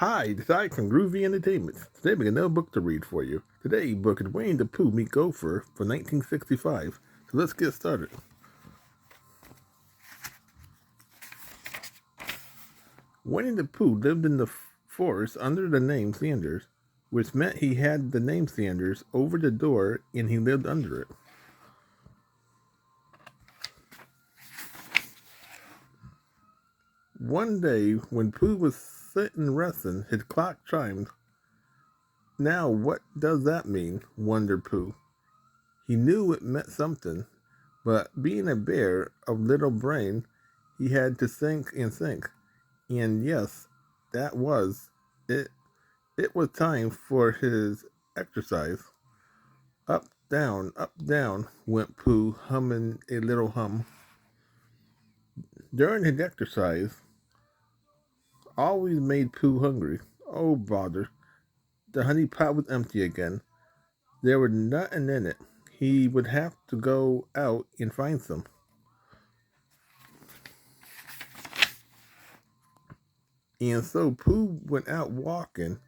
Hi, this is from Groovy Entertainment. Today we got another book to read for you. Today's book is Winnie the Pooh Meet Gopher from 1965. So let's get started. Winnie the Pooh lived in the forest under the name Sanders, which meant he had the name Sanders over the door and he lived under it. One day, when Pooh was sitting resting, his clock chimed. Now, what does that mean? Wondered Pooh. He knew it meant something, but being a bear of little brain, he had to think and think. And yes, that was it. It was time for his exercise. Up, down, went Pooh, humming a little hum. During his exercise, always made Pooh hungry. Oh, bother. The honey pot was empty again. There was nothing in it. He would have to go out and find some. And so Pooh went out walking,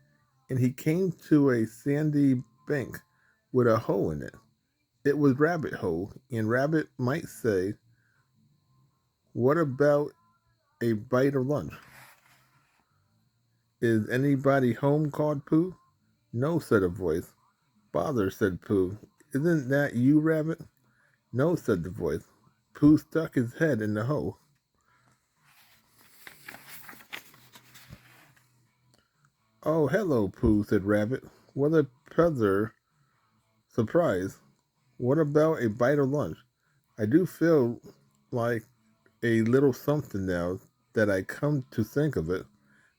and he came to a sandy bank with a hole in it. It was Rabbit Hole, and Rabbit might say, "What about a bite of lunch?" "Is anybody home?" called Pooh. "No," said a voice. "Bother," said Pooh. "Isn't that you, Rabbit?" "No," said the voice. Pooh stuck his head in the hole. "Oh, hello, Pooh," said Rabbit. "What a pleasant surprise. What about a bite of lunch? I do feel like a little something now that I come to think of it,"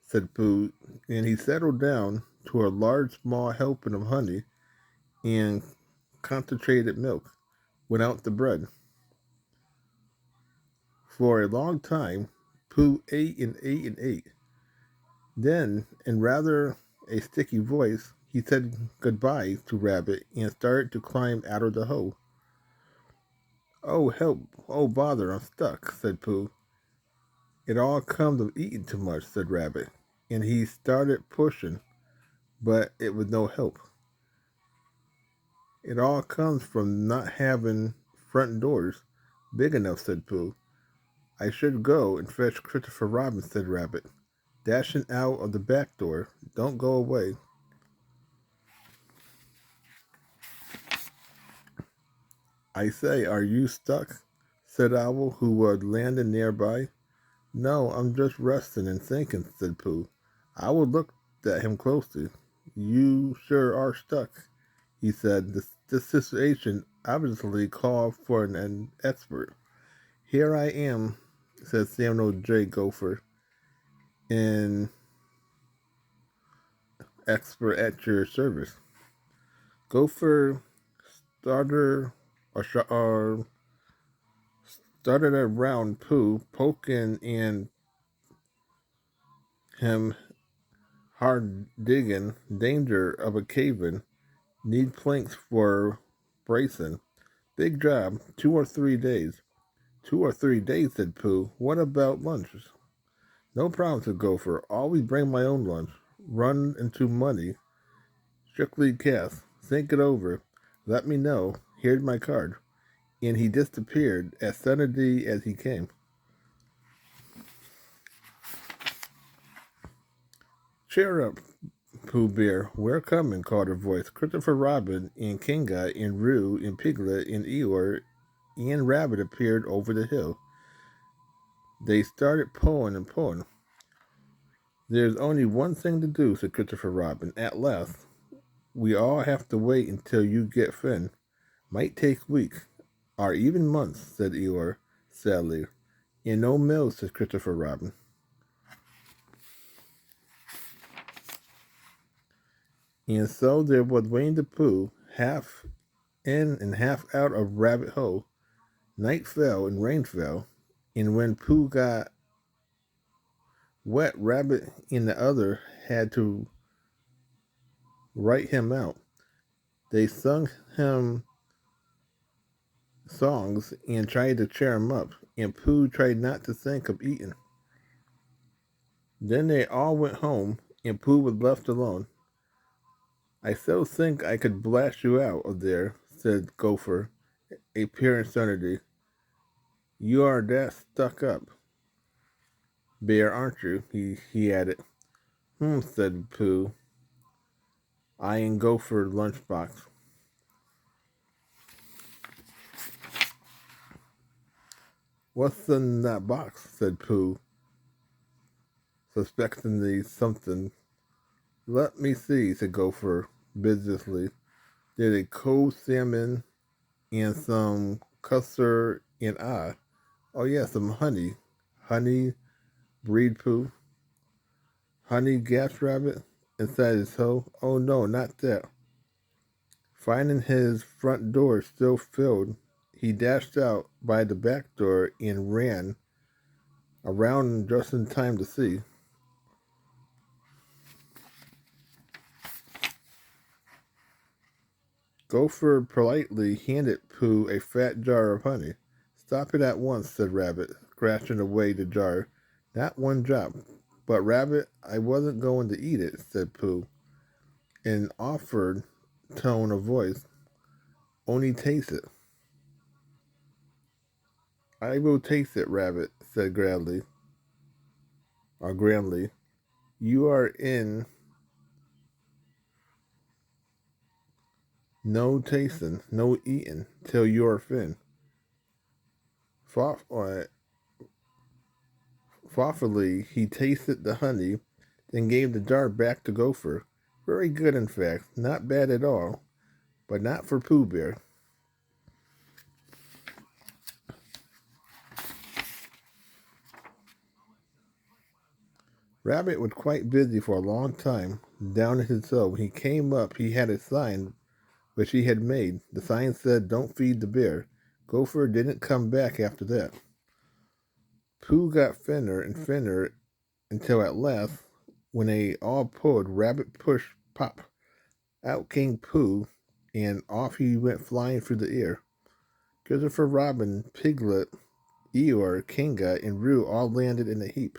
said Pooh, and he settled down to a large small helping of honey and concentrated milk without the bread. For a long time, Pooh ate and ate and ate. Then, in rather a sticky voice, he said goodbye to Rabbit and started to climb out of the hole. "Oh, help! Oh, bother! I'm stuck," said Pooh. "It all comes of eating too much," said Rabbit, and he started pushing, but it was no help. "It all comes from not having front doors big enough," said Pooh. "I should go and fetch Christopher Robin," said Rabbit, dashing out of the back door. "Don't go away." "I say, are you stuck?" said Owl, who was landing nearby. "No, I'm just resting and thinking," said Pooh. Owl looked at him closely. "You sure are stuck," he said. This situation obviously called for an expert. "Here I am," said Samuel J. Gopher, "an expert at your service." Gopher started or started around Pooh, poking and him hard digging, danger of a cave-in, need planks for bracing. Big job, 2 or 3 days. 2 or 3 days, said Pooh. What about lunches? No problem, said Gopher. Always bring my own lunch. Run into money. Strictly cash. Think it over. Let me know. Here's my card. And he disappeared as suddenly as he came. Cheer up, Pooh Bear. We're coming, called a voice. Christopher Robin and Kinga and Roo and Piglet and Eeyore and Rabbit appeared over the hill. They started pulling and pulling. "There's only one thing to do," said Christopher Robin. "At last, we all have to wait until you get Finn. Might take weeks, or even months," said Eeyore sadly. "And no mills," said Christopher Robin. And so there was Winnie the Pooh, half in and half out of Rabbit Hole. Night fell and rain fell, and when Pooh got wet, Rabbit and the other had to write him out. They sung him songs and tried to cheer him up, and Pooh tried not to think of eating. Then they all went home, and Pooh was left alone. I so think I could blast you out of there, said Gopher, a pure insanity. You are that stuck up, Bear, aren't you? He added. Said Pooh, eyeing Gopher's lunchbox. What's in that box? Said Pooh, suspectingly something. Let me see, said Gopher, businesslessly. There's a cold salmon and some custard and oh yeah, some honey. Honey, breed Pooh. Honey, gasped Rabbit inside his hoe. Oh no, not that. Finding his front door still filled, he dashed out by the back door and ran around just in time to see. Gopher politely handed Pooh a fat jar of honey. Stop it at once, said Rabbit, scratching away the jar. Not one drop. But, Rabbit, I wasn't going to eat it, said Pooh, in an offered tone of voice. Only taste it. I will taste it, Rabbit, said grandly. You are in no tasting, no eating, till you're fin. Thoughtfully, he tasted the honey, then gave the jar back to Gopher. Very good, in fact. Not bad at all, but not for Pooh Bear. Rabbit was quite busy for a long time down in his cell. When he came up, he had a sign which he had made. The sign said, "Don't feed the bear." Gopher didn't come back after that. Pooh got thinner and thinner until at last, when they all pulled, Rabbit pushed, pop. Out came Pooh, and off he went flying through the air. Christopher Robin, Piglet, Eeyore, Kinga, and Roo all landed in a heap.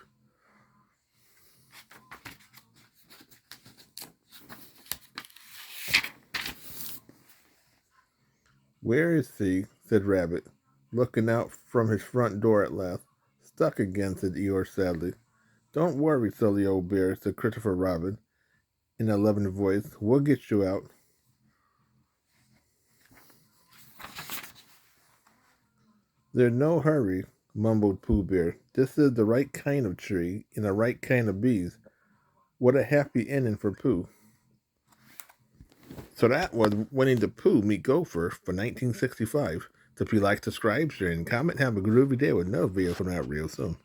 Where is he? Said Rabbit, looking out from his front door at last. Stuck again, said Eeyore sadly. Don't worry, silly old bear, said Christopher Robin, in a loving voice. We'll get you out. There's no hurry, mumbled Pooh Bear. This is the right kind of tree and the right kind of bees. What a happy ending for Pooh. So that was Winnie the Pooh Meet Gopher for 1965. So if you like, subscribe, share, and comment, have a groovy day with no video coming out real soon.